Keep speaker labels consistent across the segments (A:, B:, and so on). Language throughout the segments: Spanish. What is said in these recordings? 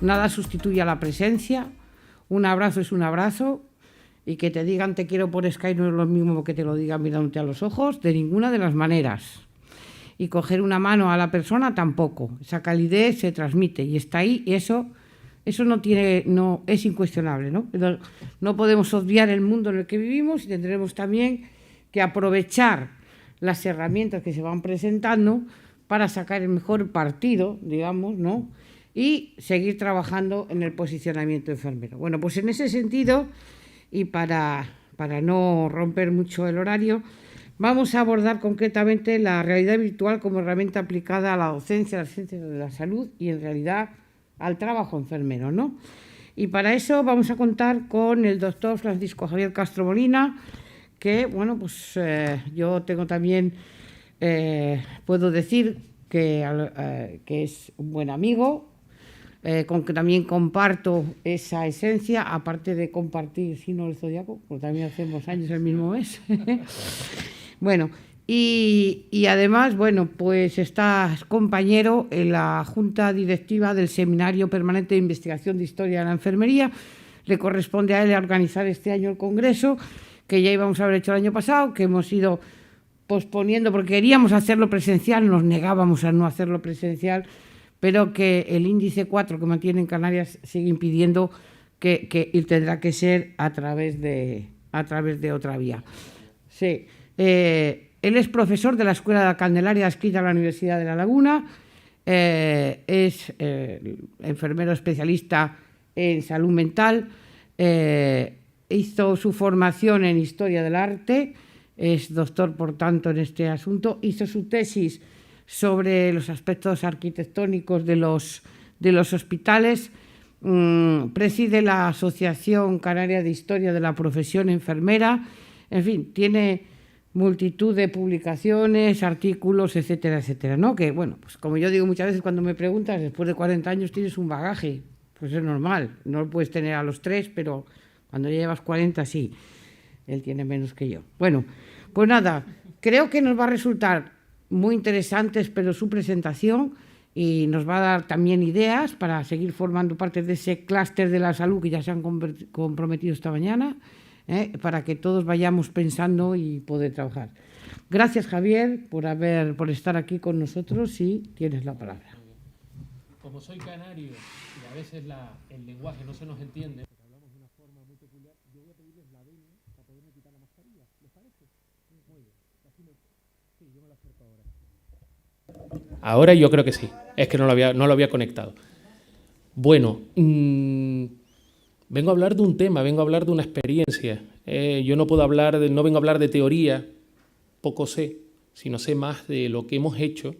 A: nada sustituye a la presencia, un abrazo es un abrazo, y que te digan te quiero por Skype no es lo mismo que te lo digan mirándote a los ojos, de ninguna de las maneras. Y coger una mano a la persona tampoco. Esa calidez se transmite y está ahí, y eso no es incuestionable, ¿no? Pero no podemos obviar el mundo en el que vivimos y tendremos también que aprovechar las herramientas que se van presentando para sacar el mejor partido, digamos, ¿no? Y seguir trabajando en el posicionamiento enfermero. Bueno, pues en ese sentido, y para no romper mucho el horario, vamos a abordar concretamente la realidad virtual como herramienta aplicada a la docencia, a las ciencias de la salud y en realidad al trabajo enfermero, ¿no? Y para eso vamos a contar con el doctor Francisco Javier Castro Molina, que, bueno, pues yo tengo también, puedo decir que es un buen amigo, con que también comparto esa esencia, aparte de compartir signo del zodiaco, porque también hacemos años el mismo mes. Bueno, y además, bueno, pues estás compañero en la Junta Directiva del Seminario Permanente de Investigación de Historia de la Enfermería. Le corresponde a él organizar este año el congreso, que ya íbamos a haber hecho el año pasado, que hemos ido posponiendo porque queríamos hacerlo presencial, nos negábamos a no hacerlo presencial, pero que el índice 4 que mantiene en Canarias sigue impidiendo y tendrá que ser a través de otra vía. Sí. Él es profesor de la Escuela de la Candelaria adscrita a la Universidad de La Laguna, es enfermero especialista en salud mental, hizo su formación en Historia del Arte, es doctor, por tanto, en este asunto, hizo su tesis sobre los aspectos arquitectónicos de los hospitales, preside la Asociación Canaria de Historia de la Profesión Enfermera, en fin, tiene multitud de publicaciones, artículos, etcétera, etcétera, ¿no? Que, bueno, pues como yo digo muchas veces cuando me preguntas, después de 40 años tienes un bagaje, pues es normal, no lo puedes tener a los 3, pero cuando ya llevas 40, sí, él tiene menos que yo. Bueno, pues nada, creo que nos va a resultar muy interesante, espero, su presentación, y nos va a dar también ideas para seguir formando parte de ese clúster de la salud que ya se han comprometido esta mañana, para que todos vayamos pensando y poder trabajar. Gracias, Javier, por estar aquí con nosotros, y tienes la palabra.
B: Como soy canario y a veces el lenguaje no se nos entiende, porque hablamos de una forma muy peculiar, yo voy a pedirles la venia para poderme quitar la mascarilla. ¿Les parece? Muy bien. Sí, yo me la acerco ahora. Ahora yo creo que sí. Es que no lo había conectado. Bueno, vengo a hablar de un tema, vengo a hablar de una experiencia. Yo no vengo a hablar de teoría, poco sé, sino sé más de lo que hemos hecho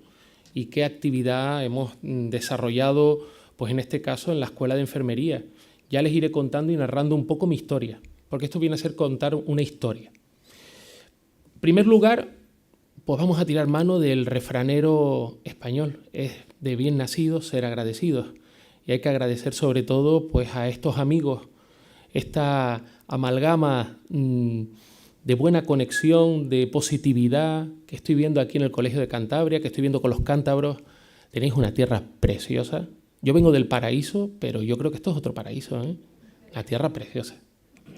B: y qué actividad hemos desarrollado, pues en este caso en la Escuela de Enfermería. Ya les iré contando y narrando un poco mi historia, porque esto viene a ser contar una historia. En primer lugar, pues vamos a tirar mano del refranero español. Es de bien nacidos ser agradecidos. Y hay que agradecer sobre todo pues, a estos amigos, esta amalgama de buena conexión, de positividad que estoy viendo aquí en el Colegio de Cantabria, que estoy viendo con los cántabros. Tenéis una tierra preciosa. Yo vengo del paraíso, pero yo creo que esto es otro paraíso, ¿eh? La tierra preciosa.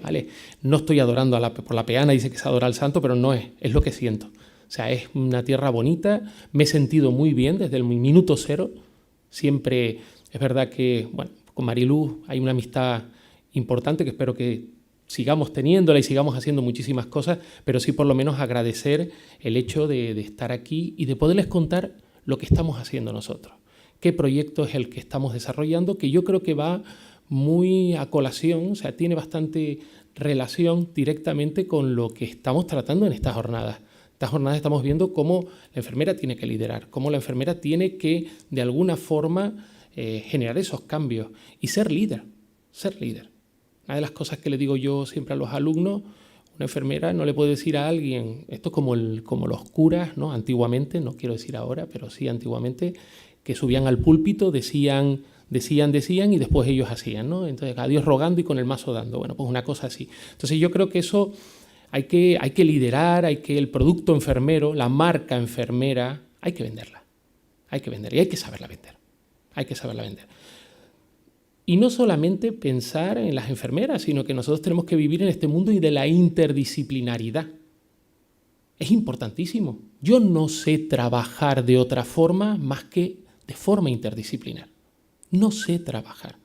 B: ¿Vale? No estoy adorando por la peana, dice que se adora al santo, pero no es lo que siento. O sea, es una tierra bonita, me he sentido muy bien desde el minuto cero. Siempre es verdad que, bueno, con Mariluz hay una amistad importante que espero que sigamos teniéndola y sigamos haciendo muchísimas cosas, pero sí por lo menos agradecer el hecho de estar aquí y de poderles contar lo que estamos haciendo nosotros. Qué proyecto es el que estamos desarrollando, que yo creo que va muy a colación, o sea, tiene bastante relación directamente con lo que estamos tratando en estas jornadas. Estas jornadas estamos viendo cómo la enfermera tiene que liderar, cómo la enfermera tiene que, de alguna forma, generar esos cambios y ser líder, ser líder. Una de las cosas que le digo yo siempre a los alumnos, una enfermera no le puede decir a alguien, esto es como los curas, ¿no? Antiguamente, no quiero decir ahora, pero sí antiguamente, que subían al púlpito, decían y después ellos hacían, ¿no? Entonces, a Dios rogando y con el mazo dando. Bueno, pues una cosa así. Entonces yo creo que eso hay que liderar, el producto enfermero, la marca enfermera, hay que venderla. Hay que vender y hay que saberla vender. Hay que saberla vender. Y no solamente pensar en las enfermeras, sino que nosotros tenemos que vivir en este mundo y de la interdisciplinaridad. Es importantísimo. Yo no sé trabajar de otra forma más que de forma interdisciplinar. No sé trabajar.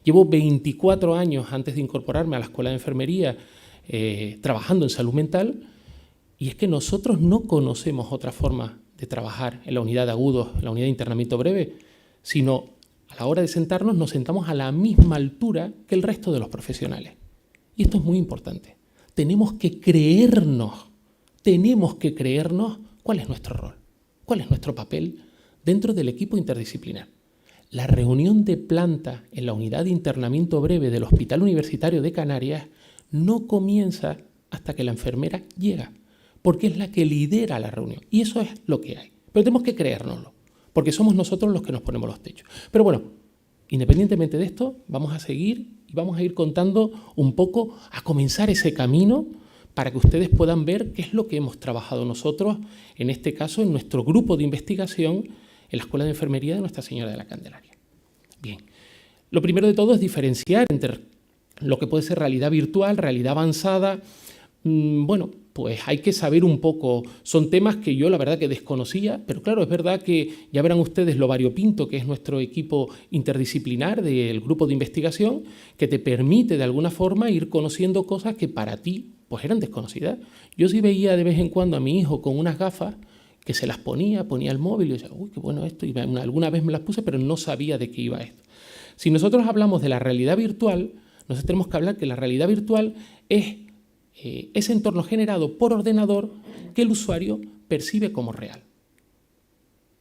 B: Llevo 24 años antes de incorporarme a la Escuela de Enfermería trabajando en salud mental, y es que nosotros no conocemos otra forma de trabajar en la unidad de agudos, en la unidad de internamiento breve, sino a la hora de sentarnos nos sentamos a la misma altura que el resto de los profesionales. Y esto es muy importante. Tenemos que creernos cuál es nuestro rol, cuál es nuestro papel dentro del equipo interdisciplinar. La reunión de planta en la unidad de internamiento breve del Hospital Universitario de Canarias no comienza hasta que la enfermera llega, porque es la que lidera la reunión. Y eso es lo que hay. Pero tenemos que creérnoslo, porque somos nosotros los que nos ponemos los techos. Pero bueno, independientemente de esto, vamos a seguir y vamos a ir contando un poco, a comenzar ese camino para que ustedes puedan ver qué es lo que hemos trabajado nosotros, en este caso, en nuestro grupo de investigación en la Escuela de Enfermería de Nuestra Señora de la Candelaria. Bien, lo primero de todo es diferenciar entre lo que puede ser realidad virtual, realidad avanzada. Bueno, pues hay que saber un poco, son temas que yo la verdad que desconocía, pero claro, es verdad que ya verán ustedes lo variopinto que es nuestro equipo interdisciplinar del grupo de investigación, que te permite de alguna forma ir conociendo cosas que para ti pues eran desconocidas. Yo sí veía de vez en cuando a mi hijo con unas gafas que se las ponía el móvil y yo decía, uy, qué bueno esto, y alguna vez me las puse, pero no sabía de qué iba esto. Si nosotros hablamos de la realidad virtual, nosotros tenemos que hablar que la realidad virtual es ese entorno generado por ordenador que el usuario percibe como real.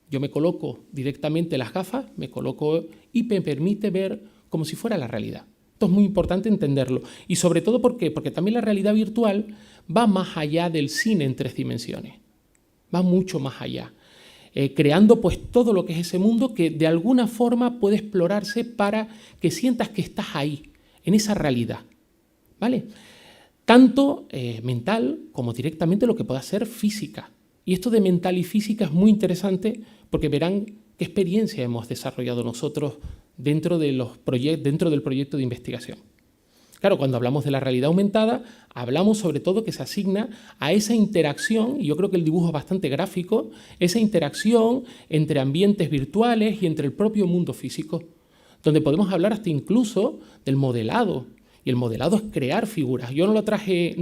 B: Yo me coloco directamente las gafas, me coloco y me permite ver como si fuera la realidad. Esto es muy importante entenderlo. Y sobre todo, ¿por qué? Porque también la realidad virtual va más allá del cine en 3 dimensiones. Va mucho más allá. Creando pues todo lo que es ese mundo que de alguna forma puede explorarse para que sientas que estás ahí, en esa realidad. ¿Vale? Tanto mental como directamente lo que pueda ser física. Y esto de mental y física es muy interesante porque verán qué experiencia hemos desarrollado nosotros dentro del proyecto de investigación. Claro, cuando hablamos de la realidad aumentada, hablamos sobre todo que se asigna a esa interacción, y yo creo que el dibujo es bastante gráfico, esa interacción entre ambientes virtuales y entre el propio mundo físico, donde podemos hablar hasta incluso del modelado. Y el modelado es crear figuras. Yo no lo traje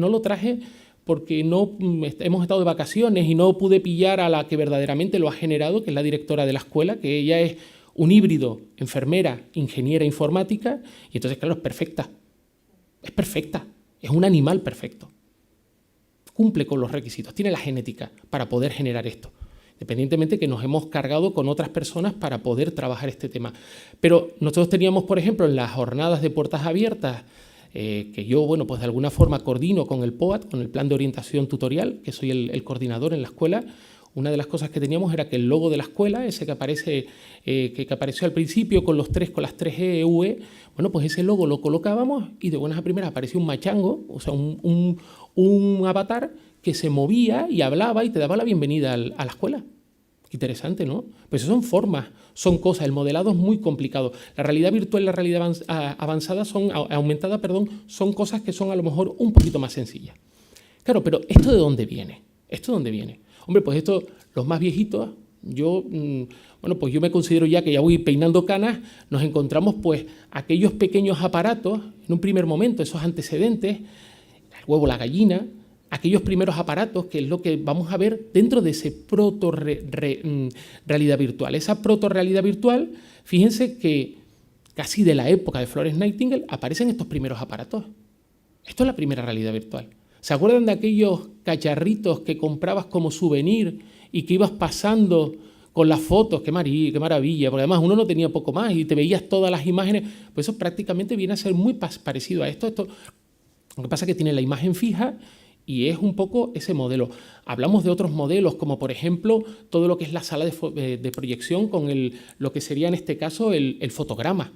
B: porque no hemos estado de vacaciones y no pude pillar a la que verdaderamente lo ha generado, que es la directora de la escuela, que ella es un híbrido, enfermera, ingeniera informática, y entonces, claro, es perfecta. Es perfecta, es un animal perfecto. Cumple con los requisitos, tiene la genética para poder generar esto. Independientemente que nos hemos cargado con otras personas para poder trabajar este tema. Pero nosotros teníamos, por ejemplo, en las jornadas de puertas abiertas, que yo, bueno, pues de alguna forma coordino con el POAT, con el Plan de Orientación Tutorial, que soy el coordinador en la escuela. Una de las cosas que teníamos era que el logo de la escuela, ese que apareció al principio con las 3 E, EU, bueno, pues ese logo lo colocábamos y de buenas a primeras aparecía un machango, o sea, un avatar que se movía y hablaba y te daba la bienvenida a la escuela. Interesante, ¿no? Pues eso son formas, son cosas. El modelado es muy complicado. La realidad virtual y la realidad aumentada, son cosas que son a lo mejor un poquito más sencillas. Claro, pero ¿esto de dónde viene? Hombre, pues esto, los más viejitos, bueno, pues yo me considero ya que ya voy peinando canas, nos encontramos pues aquellos pequeños aparatos, en un primer momento, esos antecedentes, el huevo, la gallina, aquellos primeros aparatos, que es lo que vamos a ver dentro de ese proto-realidad virtual. Esa proto-realidad virtual, fíjense que casi de la época de Florence Nightingale aparecen estos primeros aparatos. Esto es la primera realidad virtual. ¿Se acuerdan de aquellos cacharritos que comprabas como souvenir y que ibas pasando con las fotos? ¡Qué maravilla! Porque además uno no tenía poco más y te veías todas las imágenes. Pues eso prácticamente viene a ser muy parecido a esto. Lo que pasa es que tiene la imagen fija y es un poco ese modelo. Hablamos de otros modelos, como por ejemplo todo lo que es la sala de proyección con lo que sería en este caso el fotograma,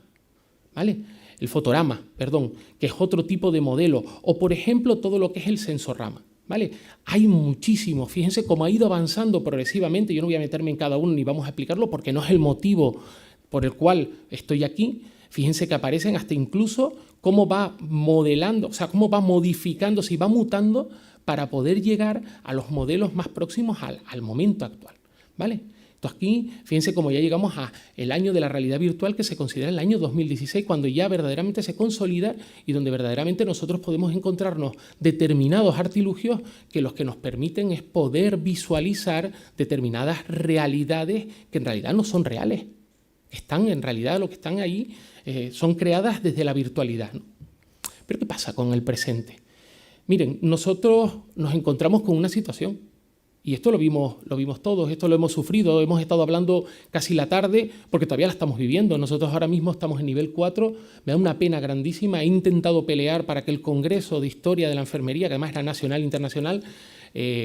B: ¿vale? El fotorama, perdón, que es otro tipo de modelo. O por ejemplo todo lo que es el sensorama, ¿vale? Hay muchísimo. Fíjense cómo ha ido avanzando progresivamente. Yo no voy a meterme en cada uno ni vamos a explicarlo porque no es el motivo por el cual estoy aquí. Fíjense que aparecen hasta incluso cómo va modelando, o sea, cómo va modificándose y va mutando para poder llegar a los modelos más próximos al momento actual, ¿vale? Entonces aquí, fíjense cómo ya llegamos al año de la realidad virtual, que se considera el año 2016, cuando ya verdaderamente se consolida y donde verdaderamente nosotros podemos encontrarnos determinados artilugios que los que nos permiten es poder visualizar determinadas realidades que en realidad no son reales. Están en realidad, lo que están ahí son creadas desde la virtualidad, ¿no? Pero ¿qué pasa con el presente? Miren, nosotros nos encontramos con una situación, y esto lo vimos todos, esto lo hemos sufrido, hemos estado hablando casi la tarde, porque todavía la estamos viviendo. Nosotros ahora mismo estamos en nivel 4, me da una pena grandísima. He intentado pelear para que el Congreso de Historia de la Enfermería, que además era nacional e internacional,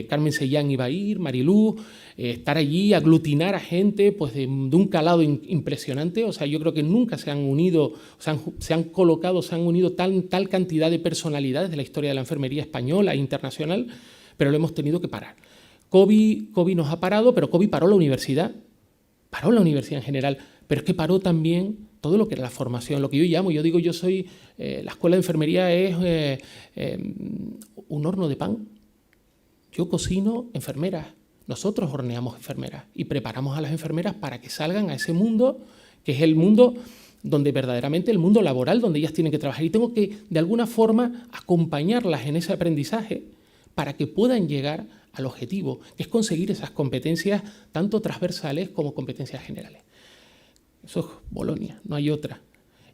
B: Carmen Sellán iba a ir, Mariluz, estar allí, aglutinar a gente pues de un calado impresionante. O sea, yo creo que nunca se han unido, se han unido tal cantidad de personalidades de la historia de la enfermería española e internacional, pero lo hemos tenido que parar. COVID nos ha parado, pero COVID paró la universidad en general, pero es que paró también todo lo que era la formación, lo que yo soy, la escuela de enfermería es un horno de pan. Yo cocino enfermeras, nosotros horneamos enfermeras y preparamos a las enfermeras para que salgan a ese mundo, que es el mundo donde verdaderamente el mundo laboral, donde ellas tienen que trabajar. Y tengo que, de alguna forma, acompañarlas en ese aprendizaje para que puedan llegar al objetivo, que es conseguir esas competencias tanto transversales como competencias generales. Eso es Bolonia, no hay otra.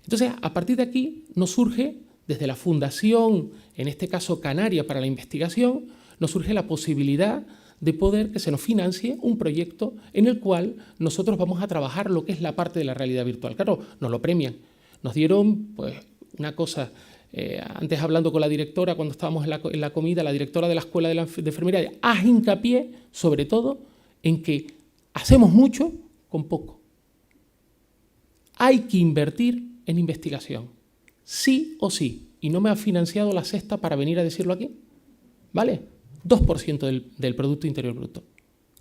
B: Entonces, a partir de aquí nos surge, desde la Fundación, en este caso Canaria para la Investigación, nos surge la posibilidad de poder que se nos financie un proyecto en el cual nosotros vamos a trabajar lo que es la parte de la realidad virtual. Claro, nos lo premian. Nos dieron pues una cosa, antes hablando con la directora, cuando estábamos en la comida, la directora de la Escuela de Enfermería, haz hincapié sobre todo en que hacemos mucho con poco. Hay que invertir en investigación, sí o sí, y no me ha financiado la Sexta para venir a decirlo aquí, ¿vale? 2% del Producto Interior Bruto,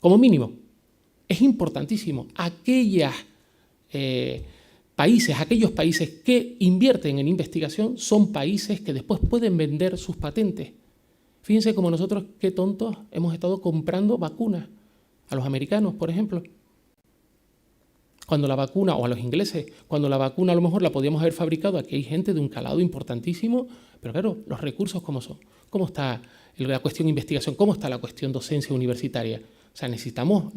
B: como mínimo. Es importantísimo. Aquellos países que invierten en investigación son países que después pueden vender sus patentes. Fíjense como nosotros, qué tontos, hemos estado comprando vacunas a los americanos, por ejemplo. Cuando la vacuna, o a los ingleses, cuando la vacuna a lo mejor la podíamos haber fabricado, aquí hay gente de un calado importantísimo, pero claro, los recursos ¿cómo son? ¿Cómo está la cuestión investigación? ¿Cómo está la cuestión docencia universitaria? O sea, necesitamos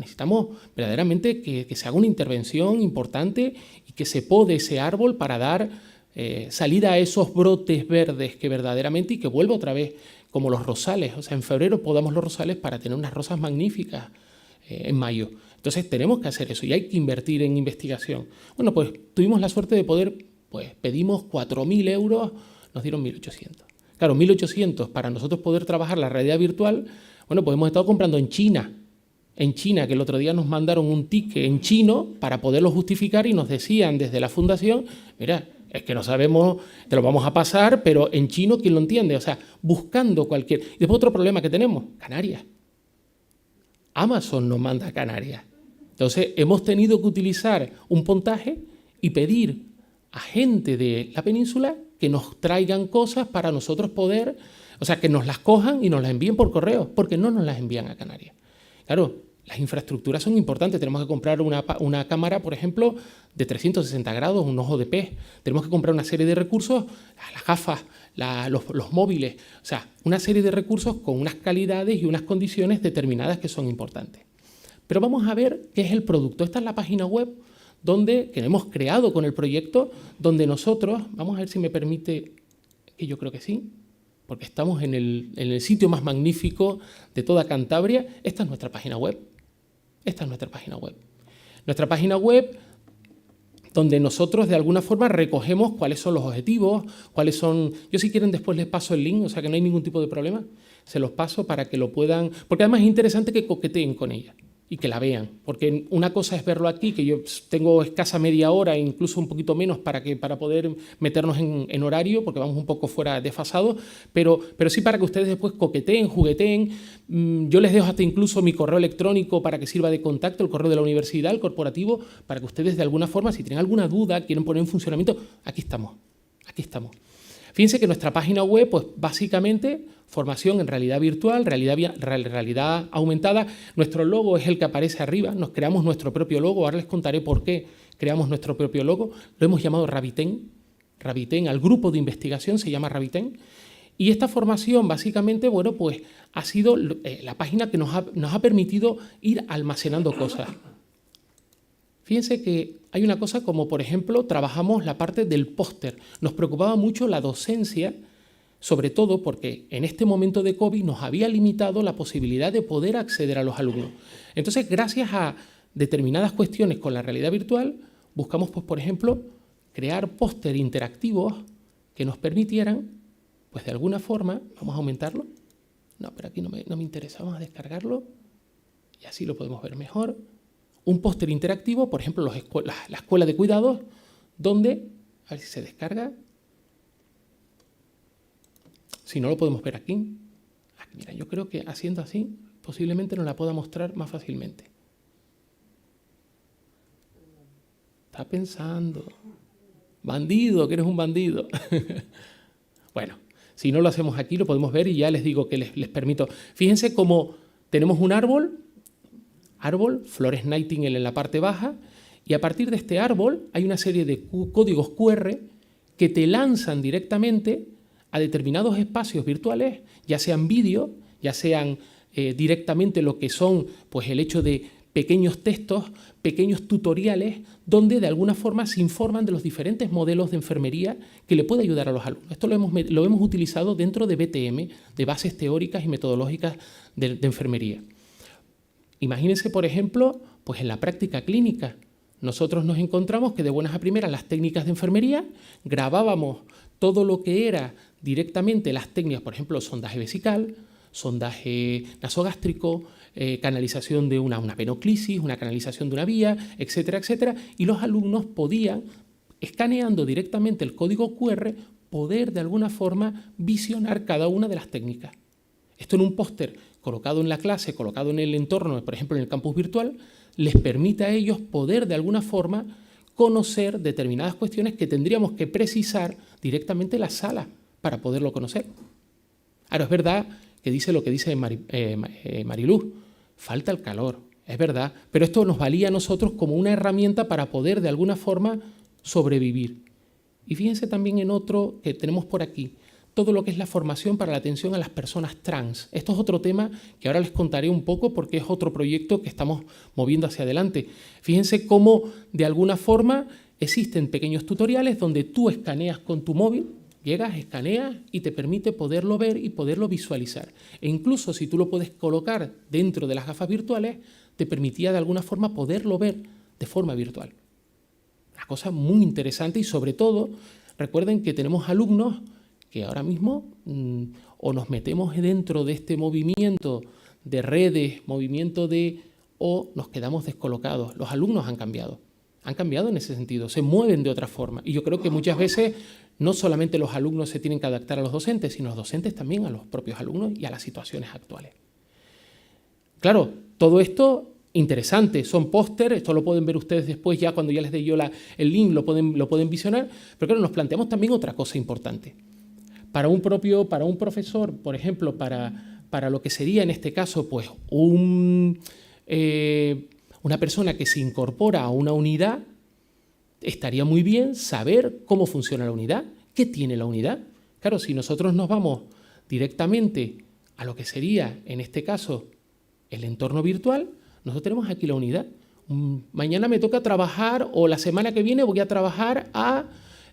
B: verdaderamente que se haga una intervención importante y que se pode ese árbol para dar salida a esos brotes verdes que verdaderamente, y que vuelva otra vez como los rosales. O sea, en febrero podamos los rosales para tener unas rosas magníficas en mayo. Entonces tenemos que hacer eso y hay que invertir en investigación. Bueno, pues tuvimos la suerte de poder, pues pedimos 4.000 euros, nos dieron 1.800. Claro, 1.800 para nosotros poder trabajar la realidad virtual, bueno, pues hemos estado comprando en China, que el otro día nos mandaron un ticket en chino para poderlo justificar y nos decían desde la fundación, mira, es que no sabemos, te lo vamos a pasar, pero en chino, ¿quién lo entiende? O sea, buscando cualquier... Y después otro problema que tenemos, Canarias. Amazon nos manda a Canarias. Entonces, hemos tenido que utilizar un puntaje y pedir a gente de la península que nos traigan cosas para nosotros poder, o sea, que nos las cojan y nos las envíen por correo, porque no nos las envían a Canarias. Claro, las infraestructuras son importantes. Tenemos que comprar una cámara, por ejemplo, de 360 grados, un ojo de pez. Tenemos que comprar una serie de recursos, las gafas, los móviles, o sea, una serie de recursos con unas calidades y unas condiciones determinadas que son importantes. Pero vamos a ver qué es el producto. Esta es la página web que hemos creado con el proyecto, donde nosotros, vamos a ver si me permite, que yo creo que sí, porque estamos en el sitio más magnífico de toda Cantabria. Esta es nuestra página web. Nuestra página web donde nosotros de alguna forma recogemos cuáles son los objetivos, cuáles son... Yo si quieren después les paso el link, o sea que no hay ningún tipo de problema. Se los paso para que lo puedan... Porque además es interesante que coqueteen con ella. y que la vean. Porque una cosa es verlo aquí, que yo tengo escasa media hora, incluso un poquito menos, para poder meternos en horario, porque vamos un poco fuera desfasados, pero sí para que ustedes después coqueteen, jugueteen. Yo les dejo hasta incluso mi correo electrónico para que sirva de contacto, el correo de la universidad, el corporativo, para que ustedes de alguna forma, si tienen alguna duda, quieren poner en funcionamiento, aquí estamos, aquí estamos. Fíjense que nuestra página web, pues básicamente, formación en realidad virtual, realidad aumentada. Nuestro logo es el que aparece arriba, nos creamos nuestro propio logo. Ahora les contaré por qué creamos nuestro propio logo. Lo hemos llamado Rabiten. Rabiten, al grupo de investigación se llama Rabiten. Y esta formación, básicamente, bueno, pues ha sido la página que nos ha permitido ir almacenando cosas. Fíjense que hay una cosa como, por ejemplo, trabajamos la parte del póster. Nos preocupaba mucho la docencia, sobre todo porque en este momento de COVID nos había limitado la posibilidad de poder acceder a los alumnos. Entonces, gracias a determinadas cuestiones con la realidad virtual, buscamos, pues, por ejemplo, crear póster interactivos que nos permitieran, pues de alguna forma, vamos a aumentarlo. No, pero aquí no me interesa, vamos a descargarlo y así lo podemos ver mejor. Un póster interactivo, por ejemplo, la escuela de cuidados, donde, a ver si se descarga. Si no, lo podemos ver aquí. Mira, yo creo que haciendo así, posiblemente nos la pueda mostrar más fácilmente. Está pensando. Bandido, que eres un bandido. Bueno, si no lo hacemos aquí, lo podemos ver y ya les digo que les permito. Fíjense cómo tenemos un árbol, Flores Nightingale en la parte baja, y a partir de este árbol hay una serie de códigos QR que te lanzan directamente a determinados espacios virtuales, ya sean vídeos, ya sean directamente lo que son, pues, el hecho de pequeños textos, pequeños tutoriales, donde de alguna forma se informan de los diferentes modelos de enfermería que le puede ayudar a los alumnos. Esto lo hemos utilizado dentro de BTM, de bases teóricas y metodológicas de enfermería. Imagínense, por ejemplo, pues en la práctica clínica. Nosotros nos encontramos que de buenas a primeras las técnicas de enfermería, grabábamos todo lo que era directamente las técnicas, por ejemplo, sondaje vesical, sondaje nasogástrico, canalización de una venoclisis, una canalización de una vía, etcétera, etcétera, y los alumnos podían, escaneando directamente el código QR, poder de alguna forma visionar cada una de las técnicas. Esto en un póster colocado en la clase, colocado en el entorno, por ejemplo en el campus virtual, les permite a ellos poder de alguna forma conocer determinadas cuestiones que tendríamos que precisar directamente en la sala para poderlo conocer. Ahora, es verdad que dice lo que dice Mariluz, falta el calor, es verdad, pero esto nos valía a nosotros como una herramienta para poder de alguna forma sobrevivir. Y fíjense también en otro que tenemos por aquí, todo lo que es la formación para la atención a las personas trans. Esto es otro tema que ahora les contaré un poco porque es otro proyecto que estamos moviendo hacia adelante. Fíjense cómo de alguna forma existen pequeños tutoriales donde tú escaneas con tu móvil, llegas, escaneas y te permite poderlo ver y poderlo visualizar. E incluso si tú lo puedes colocar dentro de las gafas virtuales, te permitía de alguna forma poderlo ver de forma virtual. Una cosa muy interesante y sobre todo, recuerden que tenemos alumnos que ahora mismo o nos metemos dentro de este movimiento de redes, o nos quedamos descolocados. Los alumnos han cambiado en ese sentido, se mueven de otra forma. Y yo creo que muchas veces no solamente los alumnos se tienen que adaptar a los docentes, sino los docentes también a los propios alumnos y a las situaciones actuales. Claro, todo esto interesante, son pósteres, esto lo pueden ver ustedes después ya cuando ya les dé yo el link, lo pueden visionar, pero claro, nos planteamos también otra cosa importante. Para un profesor, por ejemplo, para lo que sería en este caso pues una persona que se incorpora a una unidad, estaría muy bien saber cómo funciona la unidad, qué tiene la unidad. Claro, si nosotros nos vamos directamente a lo que sería, en este caso, el entorno virtual, nosotros tenemos aquí la unidad. Mañana me toca trabajar, o la semana que viene voy a trabajar a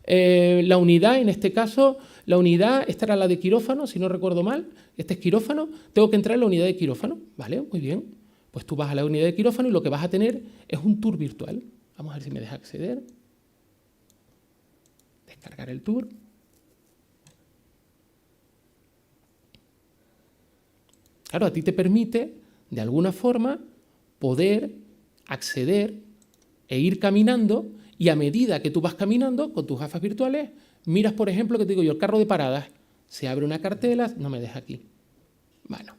B: la unidad, en este caso, la unidad, esta era la de quirófano, si no recuerdo mal, este es quirófano, tengo que entrar en la unidad de quirófano, ¿vale? Muy bien, pues tú vas a la unidad de quirófano y lo que vas a tener es un tour virtual. Vamos a ver si me deja acceder. Descargar el tour. Claro, a ti te permite, de alguna forma, poder acceder e ir caminando, y a medida que tú vas caminando con tus gafas virtuales, miras, por ejemplo, que te digo yo, el carro de paradas, se abre una cartela, no me deja aquí. Bueno,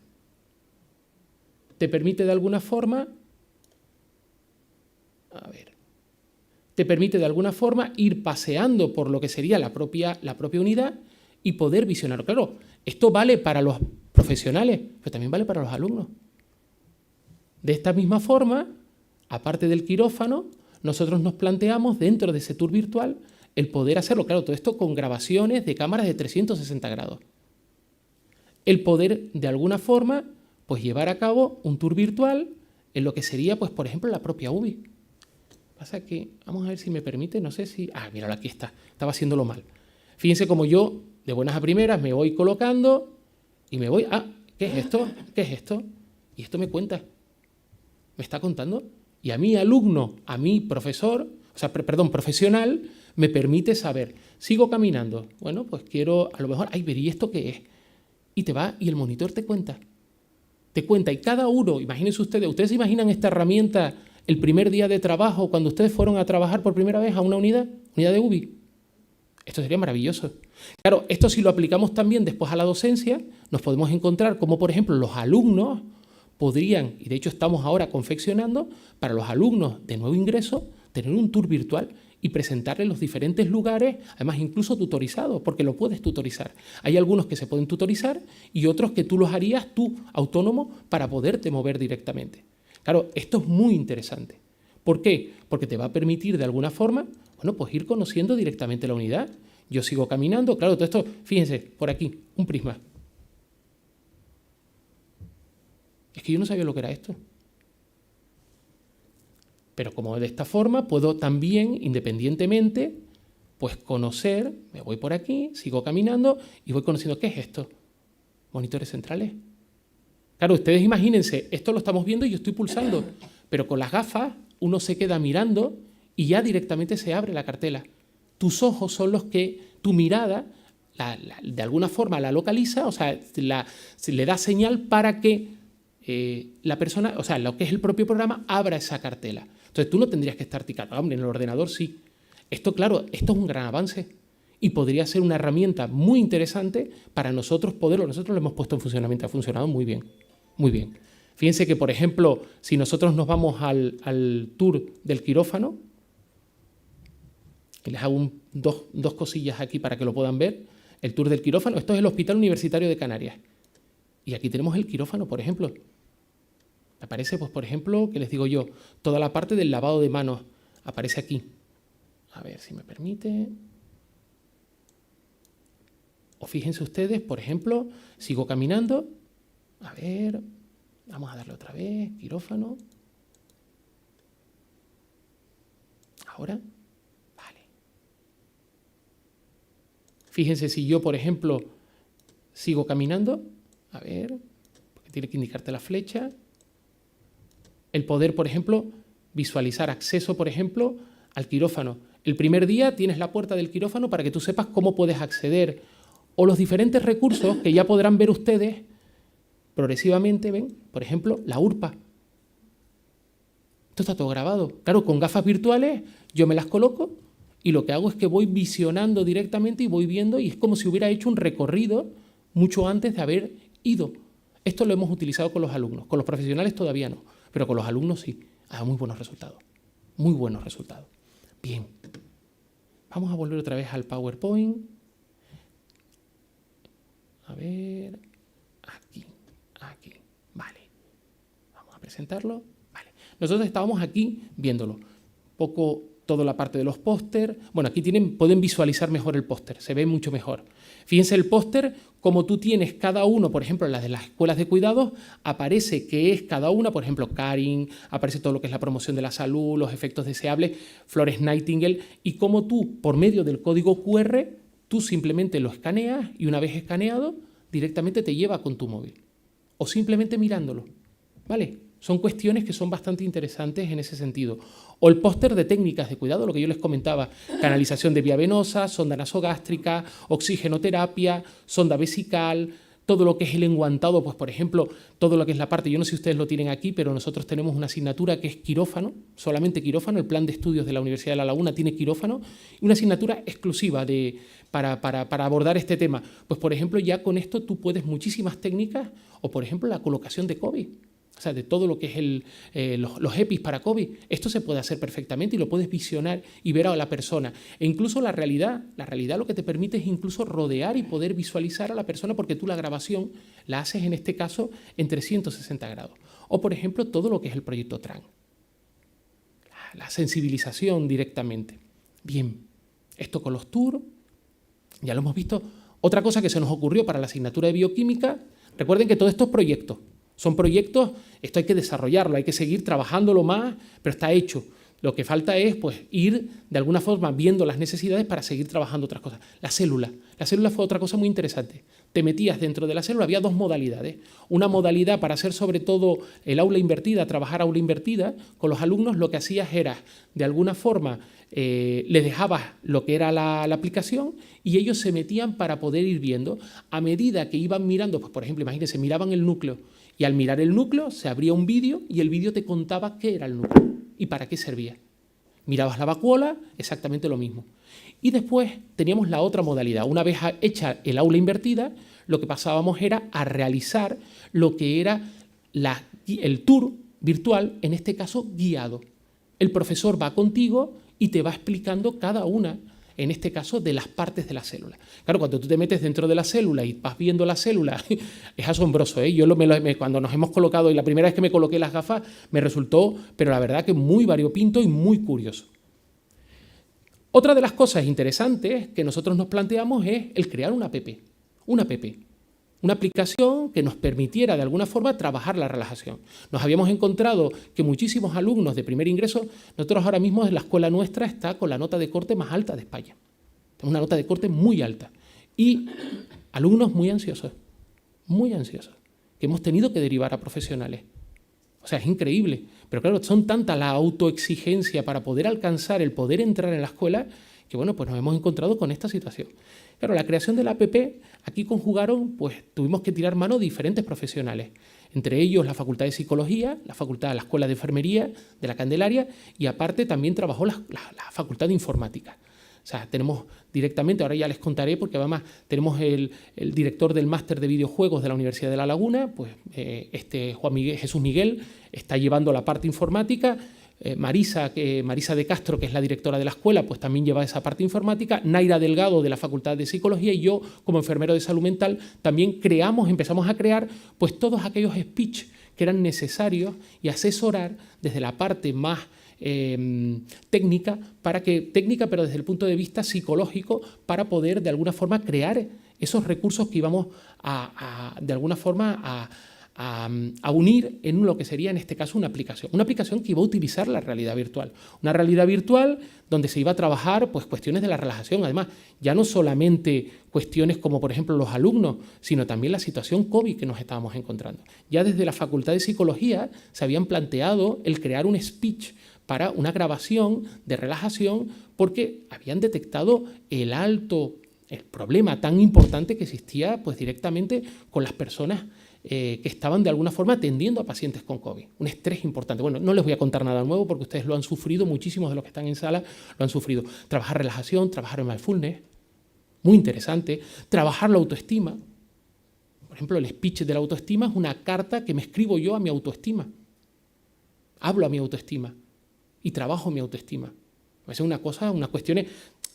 B: te permite de alguna forma, te permite de alguna forma ir paseando por lo que sería la propia unidad y poder visionar. Claro, esto vale para los profesionales, pero también vale para los alumnos. De esta misma forma, aparte del quirófano, nosotros nos planteamos dentro de ese tour virtual el poder hacerlo, claro, todo esto con grabaciones de cámaras de 360 grados. El poder, de alguna forma, pues llevar a cabo un tour virtual en lo que sería, pues, por ejemplo, la propia UBI. Pasa que, vamos a ver si me permite, no sé si... Ah, míralo, aquí está, estaba haciéndolo mal. Fíjense como yo, de buenas a primeras, me voy colocando y me voy... Ah, ¿qué es esto? ¿Qué es esto? Y esto me cuenta. Me está contando. Y a mi alumno, a mi profesor, o sea, perdón, profesional, me permite saber. Sigo caminando. Bueno, pues quiero, a lo mejor, ay, ver, ¿y esto qué es? Y te va, y el monitor te cuenta. Te cuenta, y cada uno, imagínense ustedes se imaginan esta herramienta el primer día de trabajo, cuando ustedes fueron a trabajar por primera vez a una unidad de UBI. Esto sería maravilloso. Claro, esto si lo aplicamos también después a la docencia, nos podemos encontrar como, por ejemplo, los alumnos podrían, y de hecho estamos ahora confeccionando, para los alumnos de nuevo ingreso, tener un tour virtual y presentarles los diferentes lugares, además incluso tutorizados, porque lo puedes tutorizar. Hay algunos que se pueden tutorizar y otros que tú los harías tú, autónomo, para poderte mover directamente. Claro, esto es muy interesante. ¿Por qué? Porque te va a permitir de alguna forma, bueno, pues ir conociendo directamente la unidad. Yo sigo caminando, claro, todo esto, fíjense, por aquí, un prisma. Es que yo no sabía lo que era esto. Pero como de esta forma puedo también, independientemente, pues conocer, me voy por aquí, sigo caminando y voy conociendo, ¿qué es esto? Monitores centrales. Claro, ustedes imagínense, esto lo estamos viendo y yo estoy pulsando, pero con las gafas uno se queda mirando y ya directamente se abre la cartela. Tus ojos son los que, tu mirada, de alguna forma la localiza, o sea, le da señal para que la persona, o sea, lo que es el propio programa, abra esa cartela. Entonces tú no tendrías que estar ticando, hombre, en el ordenador sí. Esto, claro, esto es un gran avance y podría ser una herramienta muy interesante para nosotros poderlo. Nosotros lo hemos puesto en funcionamiento, ha funcionado muy bien, muy bien. Fíjense que, por ejemplo, si nosotros nos vamos al tour del quirófano, y les hago dos cosillas aquí para que lo puedan ver, el tour del quirófano, esto es el Hospital Universitario de Canarias. Y aquí tenemos el quirófano, por ejemplo. Aparece, pues, por ejemplo, que les digo yo, toda la parte del lavado de manos aparece aquí. A ver si me permite. O fíjense ustedes, por ejemplo, sigo caminando. A ver, vamos a darle otra vez, quirófano. Ahora, vale. Fíjense si yo, por ejemplo, sigo caminando. A ver, porque tiene que indicarte la flecha. El poder, por ejemplo, visualizar acceso, por ejemplo, al quirófano. El primer día tienes la puerta del quirófano para que tú sepas cómo puedes acceder. O los diferentes recursos que ya podrán ver ustedes progresivamente, ven, por ejemplo, la URPA. Esto está todo grabado. Claro, con gafas virtuales yo me las coloco y lo que hago es que voy visionando directamente y voy viendo y es como si hubiera hecho un recorrido mucho antes de haber ido. Esto lo hemos utilizado con los alumnos. Con los profesionales todavía no, pero con los alumnos sí. Ha dado muy buenos resultados. Muy buenos resultados. Bien. Vamos a volver otra vez al PowerPoint. A ver, aquí. Vale. Vamos a presentarlo. Vale. Nosotros estábamos aquí viéndolo. Un poco toda la parte de los póster. Bueno, aquí pueden visualizar mejor el póster. Se ve mucho mejor. Fíjense el póster, como tú tienes cada uno, por ejemplo, en las de las escuelas de cuidados, aparece qué es cada una, por ejemplo, Caring, aparece todo lo que es la promoción de la salud, los efectos deseables, Flores Nightingale, y cómo tú, por medio del código QR, tú simplemente lo escaneas y una vez escaneado, directamente te lleva con tu móvil. O simplemente mirándolo, ¿vale? Son cuestiones que son bastante interesantes en ese sentido. O el póster de técnicas de cuidado, lo que yo les comentaba, canalización de vía venosa, sonda nasogástrica, oxigenoterapia, sonda vesical, todo lo que es el enguantado, pues por ejemplo, todo lo que es la parte, yo no sé si ustedes lo tienen aquí, pero nosotros tenemos una asignatura que es quirófano, solamente quirófano, el plan de estudios de la Universidad de La Laguna tiene quirófano, y una asignatura exclusiva para abordar este tema. Pues por ejemplo, ya con esto tú puedes muchísimas técnicas, o por ejemplo la colocación de COVID, o sea, de todo lo que es los EPIs para COVID. Esto se puede hacer perfectamente y lo puedes visionar y ver a la persona. E incluso la realidad lo que te permite es incluso rodear y poder visualizar a la persona, porque tú la grabación la haces en este caso en 360 grados. O por ejemplo, todo lo que es el proyecto TRAN. La sensibilización directamente. Bien, esto con los tours, ya lo hemos visto. Otra cosa que se nos ocurrió para la asignatura de bioquímica, recuerden que todos estos proyectos, son proyectos, esto hay que desarrollarlo, hay que seguir trabajándolo más, pero está hecho. Lo que falta es pues, ir de alguna forma viendo las necesidades para seguir trabajando otras cosas. La célula fue otra cosa muy interesante. Te metías dentro de la célula, había dos modalidades. Una modalidad para hacer sobre todo el aula invertida, trabajar aula invertida. Con los alumnos lo que hacías era, de alguna forma, les dejabas lo que era la aplicación y ellos se metían para poder ir viendo. A medida que iban mirando, pues por ejemplo, imagínense, miraban el núcleo y al mirar el núcleo se abría un vídeo y el vídeo te contaba qué era el núcleo y para qué servía. Mirabas la vacuola, exactamente lo mismo. Y después teníamos la otra modalidad. Una vez hecha el aula invertida, lo que pasábamos era a realizar lo que era el tour virtual, en este caso guiado. El profesor va contigo y te va explicando cada una, en este caso, de las partes de la célula. Claro, cuando tú te metes dentro de la célula y vas viendo la célula, es asombroso, ¿eh? Yo cuando nos hemos colocado, y la primera vez que me coloqué las gafas, me resultó, pero la verdad que muy variopinto y muy curioso. Otra de las cosas interesantes que nosotros nos planteamos es el crear una app. Una aplicación que nos permitiera de alguna forma trabajar la relajación. Nos habíamos encontrado que muchísimos alumnos de primer ingreso, nosotros ahora mismo en la escuela nuestra está con la nota de corte más alta de España. Tenemos una nota de corte muy alta. Y alumnos muy ansiosos, que hemos tenido que derivar a profesionales. O sea, es increíble. Pero claro, son tanta la autoexigencia para poder alcanzar el poder entrar en la escuela que bueno, pues nos hemos encontrado con esta situación. Claro, la creación de la app, aquí conjugaron, pues tuvimos que tirar mano de diferentes profesionales, entre ellos la Facultad de Psicología, la Escuela de Enfermería de la Candelaria y aparte también trabajó la Facultad de Informática. O sea, tenemos directamente, ahora ya les contaré, porque además tenemos el director del máster de videojuegos de la Universidad de La Laguna, pues Jesús Miguel, está llevando la parte informática. Marisa de Castro, que es la directora de la escuela, pues también lleva esa parte informática. Naira Delgado, de la Facultad de Psicología, y yo, como enfermero de salud mental, también empezamos a crear pues todos aquellos speech que eran necesarios y asesorar desde la parte más técnica, pero desde el punto de vista psicológico, para poder de alguna forma crear esos recursos que íbamos de alguna forma a unir en lo que sería en este caso una aplicación que iba a utilizar la realidad virtual. Una realidad virtual donde se iba a trabajar pues, cuestiones de la relajación, además ya no solamente cuestiones como por ejemplo los alumnos, sino también la situación COVID que nos estábamos encontrando. Ya desde la Facultad de Psicología se habían planteado el crear un speech para una grabación de relajación porque habían detectado el problema tan importante que existía pues, directamente con las personas que estaban de alguna forma atendiendo a pacientes con COVID. Un estrés importante. Bueno, no les voy a contar nada nuevo porque ustedes lo han sufrido, muchísimos de los que están en sala lo han sufrido. Trabajar relajación, trabajar en mindfulness, muy interesante. Trabajar la autoestima. Por ejemplo, el speech de la autoestima es una carta que me escribo yo a mi autoestima. Hablo a mi autoestima y trabajo mi autoestima. Es unas cuestiones.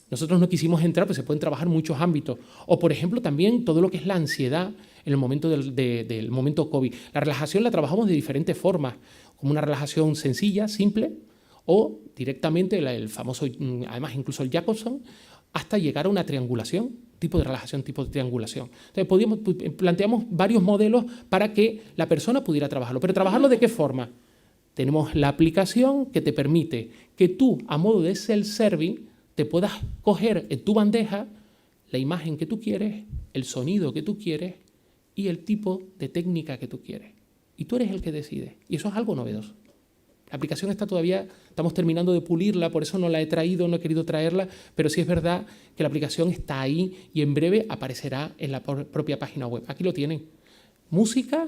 B: Nosotros no quisimos entrar, pero se pueden trabajar muchos ámbitos. O, por ejemplo, también todo lo que es la ansiedad en el momento del momento COVID. La relajación la trabajamos de diferentes formas, como una relajación sencilla, simple, o directamente el famoso, además incluso el Jacobson, hasta llegar a una triangulación, tipo de relajación, tipo de triangulación. Entonces, planteamos varios modelos para que la persona pudiera trabajarlo. ¿Pero trabajarlo de qué forma? Tenemos la aplicación que te permite que tú, a modo de self-serving, te puedas coger en tu bandeja la imagen que tú quieres, el sonido que tú quieres y el tipo de técnica que tú quieres. Y tú eres el que decide. Y eso es algo novedoso. La aplicación está todavía, estamos terminando de pulirla, por eso no la he traído, no he querido traerla, pero sí es verdad que la aplicación está ahí y en breve aparecerá en la propia página web. Aquí lo tienen. Música,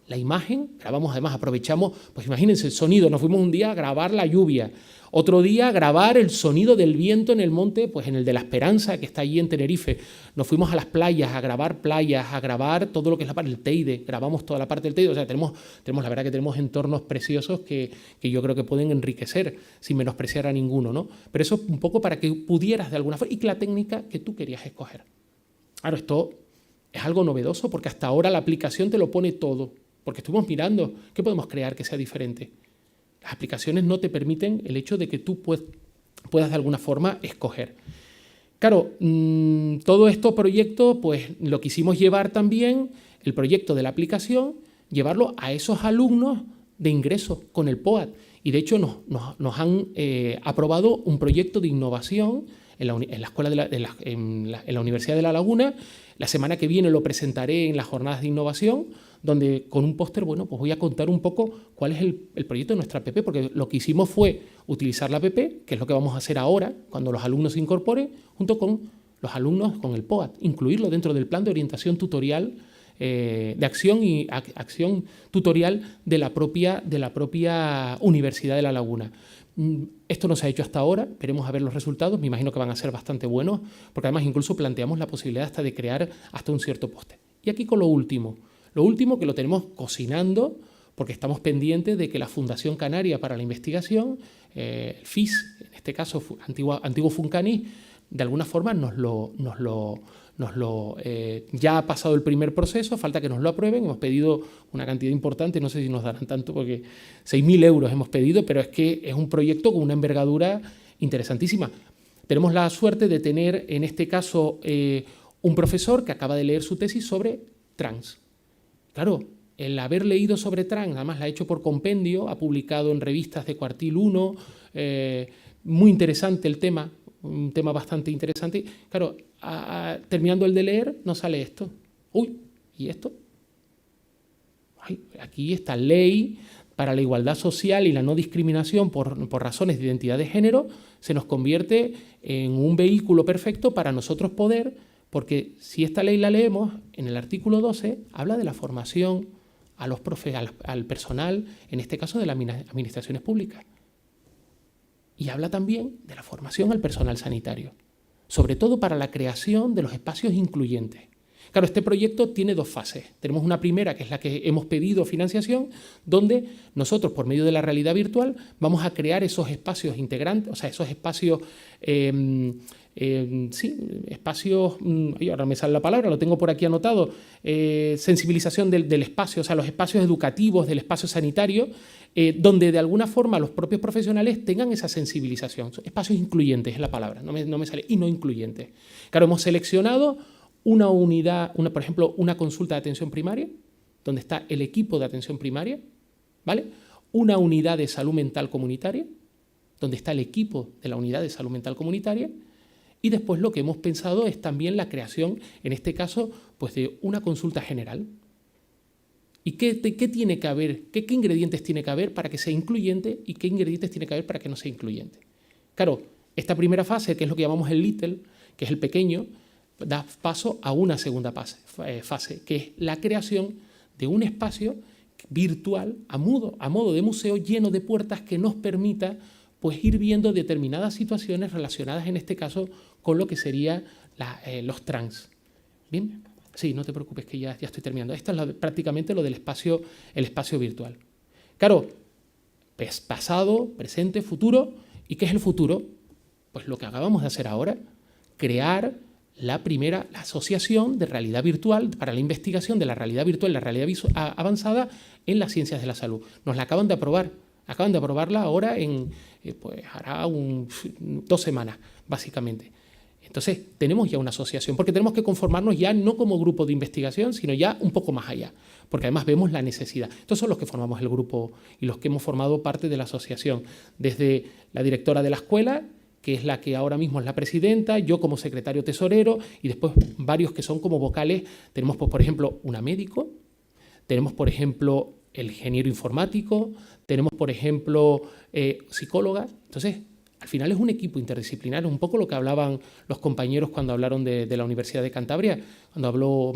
B: la imagen, grabamos además, aprovechamos, pues imagínense el sonido, nos fuimos un día a grabar la lluvia, otro día a grabar el sonido del viento en el monte, pues en el de La Esperanza, que está allí en Tenerife. Nos fuimos a las playas, a grabar todo lo que es la parte del Teide, grabamos toda la parte del Teide, o sea, tenemos la verdad que tenemos entornos preciosos que yo creo que pueden enriquecer, sin menospreciar a ninguno, ¿no? Pero eso un poco para que pudieras de alguna forma, y que la técnica que tú querías escoger. Claro, esto es algo novedoso porque hasta ahora la aplicación te lo pone todo, porque estuvimos mirando qué podemos crear que sea diferente. Las aplicaciones no te permiten el hecho de que tú puedas de alguna forma escoger. Claro, todo este proyecto, pues lo quisimos llevar también, el proyecto de la aplicación, llevarlo a esos alumnos de ingreso con el POAT. Y de hecho nos han aprobado un proyecto de innovación en la escuela en la Universidad de La Laguna. La semana que viene lo presentaré en las jornadas de innovación, donde con un póster, bueno, pues voy a contar un poco cuál es el proyecto de nuestra app, porque lo que hicimos fue utilizar la app, que es lo que vamos a hacer ahora, cuando los alumnos se incorporen, junto con los alumnos con el POAT, incluirlo dentro del plan de orientación tutorial, de acción y acción tutorial de la propia Universidad de La Laguna. Esto no se ha hecho hasta ahora, veremos a ver los resultados, me imagino que van a ser bastante buenos, porque además incluso planteamos la posibilidad hasta de crear hasta un cierto póster. Y aquí con lo último que lo tenemos cocinando, porque estamos pendientes de que la Fundación Canaria para la Investigación, el FIS, en este caso antiguo Funcanis, de alguna forma ya ha pasado el primer proceso, falta que nos lo aprueben, hemos pedido una cantidad importante, no sé si nos darán tanto, porque 6.000 euros hemos pedido, pero es que es un proyecto con una envergadura interesantísima. Tenemos la suerte de tener, en este caso, un profesor que acaba de leer su tesis sobre trans. Claro, el haber leído sobre trans, además la ha hecho por compendio, ha publicado en revistas de Cuartil 1, muy interesante el tema, un tema bastante interesante. Claro, terminando el de leer, nos sale esto. Uy, ¿y esto? Ay, aquí esta ley para la igualdad social y la no discriminación por razones de identidad de género se nos convierte en un vehículo perfecto para nosotros poder, porque si esta ley la leemos, en el artículo 12 habla de la formación a los al personal, en este caso de las administraciones públicas. Y habla también de la formación al personal sanitario, sobre todo para la creación de los espacios incluyentes. Claro, este proyecto tiene dos fases. Tenemos una primera, que es la que hemos pedido financiación, donde nosotros, por medio de la realidad virtual, vamos a crear esos espacios integrantes, o sea, esos espacios, espacios, ahora me sale la palabra, lo tengo por aquí anotado, sensibilización del espacio, o sea, los espacios educativos, del espacio sanitario, donde de alguna forma los propios profesionales tengan esa sensibilización. Espacios incluyentes es la palabra, no me sale, y no incluyentes. Claro, hemos seleccionado una unidad, por ejemplo, una consulta de atención primaria, donde está el equipo de atención primaria, ¿vale? Una unidad de salud mental comunitaria, donde está el equipo de la unidad de salud mental comunitaria, y después lo que hemos pensado es también la creación, en este caso, pues de una consulta general. ¿Y qué tiene que haber, qué ingredientes tiene que haber para que sea incluyente y qué ingredientes tiene que haber para que no sea incluyente? Claro, esta primera fase, que es lo que llamamos el little, que es el pequeño, da paso a una segunda fase, que es la creación de un espacio virtual a modo de museo lleno de puertas que nos permita pues, ir viendo determinadas situaciones relacionadas en este caso con lo que sería los trans. ¿Bien? Sí, no te preocupes que ya estoy terminando. Esto es prácticamente lo del espacio, el espacio virtual. Claro, pues pasado, presente, futuro. ¿Y qué es el futuro? Pues lo que acabamos de hacer ahora, crear la asociación de realidad virtual para la investigación de la realidad virtual y la realidad avanzada en las ciencias de la salud. Nos la acaban de aprobar. Acaban de aprobarla ahora pues hará 2 semanas, básicamente. Entonces, tenemos ya una asociación, porque tenemos que conformarnos ya no como grupo de investigación, sino ya un poco más allá, porque además vemos la necesidad. Estos son los que formamos el grupo y los que hemos formado parte de la asociación, desde la directora de la escuela, que es la que ahora mismo es la presidenta, yo como secretario tesorero, y después varios que son como vocales. Tenemos, pues, por ejemplo, una médico, tenemos, por ejemplo, el ingeniero informático, tenemos, por ejemplo, psicóloga. Entonces, al final es un equipo interdisciplinario, un poco lo que hablaban los compañeros cuando hablaron de la Universidad de Cantabria, cuando habló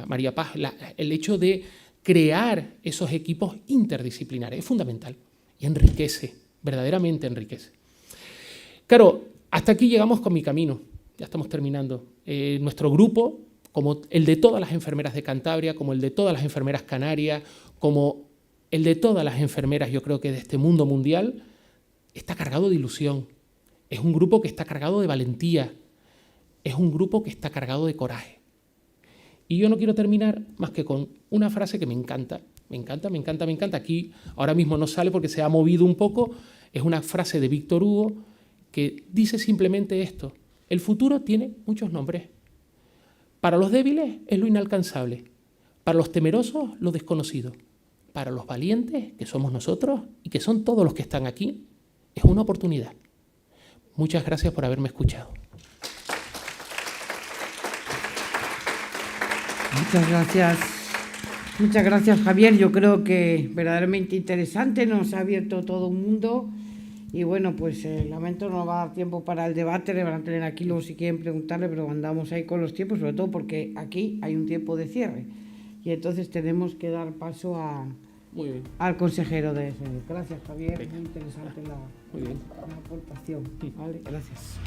B: María Paz, el hecho de crear esos equipos interdisciplinares es fundamental y enriquece, verdaderamente enriquece. Claro, hasta aquí llegamos con mi camino, ya estamos terminando. Nuestro grupo, como el de todas las enfermeras de Cantabria, como el de todas las enfermeras canarias, como el de todas las enfermeras, yo creo que de este mundo mundial, está cargado de ilusión. Es un grupo que está cargado de valentía. Es un grupo que está cargado de coraje. Y yo no quiero terminar más que con una frase que me encanta. Me encanta, me encanta, me encanta. Aquí ahora mismo no sale porque se ha movido un poco. Es una frase de Víctor Hugo que dice simplemente esto. El futuro tiene muchos nombres. Para los débiles es lo inalcanzable. Para los temerosos, lo desconocido. Para los valientes, que somos nosotros y que son todos los que están aquí, es una oportunidad. Muchas gracias por haberme escuchado.
A: Muchas gracias. Muchas gracias, Javier. Yo creo que verdaderamente interesante, nos ha abierto todo un mundo. Y bueno, pues lamento no va a dar tiempo para el debate, le van a tener aquí luego si quieren preguntarle, pero andamos ahí con los tiempos, sobre todo porque aquí hay un tiempo de cierre. Y entonces tenemos que dar paso al consejero de salud. Gracias, Javier. Muy interesante la aportación. Vale, gracias.